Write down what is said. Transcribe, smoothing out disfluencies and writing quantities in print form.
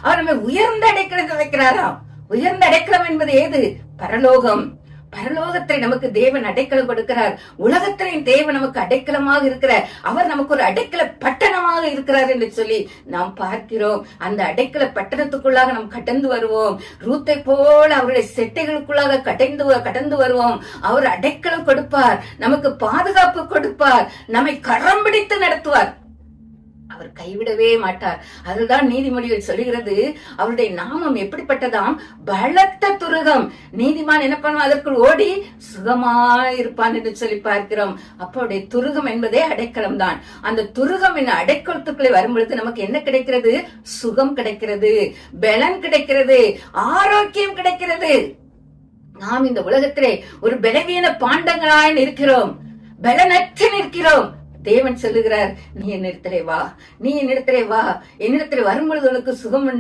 அவர் நம்மை உயர்ந்த அடைக்கலத்தில் வைக்கிறாராம். உயர்ந்த அடைக்கலம் என்பது ஏது? பரலோகம். பரலோகத்தை நமக்கு தேவன் அடைக்கலம் கொடுக்கிறார். உலகத்திலையும் தேவன் நமக்கு அடைக்கலமாக இருக்கிறார். அவர் நமக்கு ஒரு அடைக்கல பட்டணமாக இருக்கிறார் என்று சொல்லி நாம் பார்க்கிறோம். அந்த அடைக்கல பட்டணத்துக்குள்ளாக நாம் கடந்து வருவோம். ரூத்தை போல அவருடைய செட்டைகளுக்குள்ளாக கடந்து வருவோம். அவர் அடைக்கலம் கொடுப்பார், நமக்கு பாதுகாப்பு கொடுப்பார், நம்மை கரம் பிடித்து நடத்துவார். அவர் கைவிடவே மாட்டார். அதுதான் நீதிமொழிகள் சொல்லுகிறது. அவருடைய நாமம் எப்படிப்பட்டதாம்? பலத்த துருகம். நீதிமான் என்ன பண்ணுவான்? அதற்குள் ஓடி சுகமாயிருப்பான் என்று சொல்லி பார்க்கிறோம். அப்போடைய துருகம் என்பதே அடைக்கலம் தான். அந்த துருகம் என்ன அடைக்கலத்துக்குள்ளே வரும்பொழுது நமக்கு என்ன கிடைக்கிறது? சுகம் கிடைக்கிறது, பலன் கிடைக்கிறது, ஆரோக்கியம் கிடைக்கிறது. நாம் இந்த உலகத்திலே ஒரு பலவீன பாண்டங்களாய் இருக்கிறோம், பலனற்று நிற்கிறோம். தேவன் சொல்லுகிறார், நீ என்னிடத்திலே வா, நீ என்னிடத்திலே வா, என்னிடத்திலே வரும்பொழுது உனக்கு சுகம்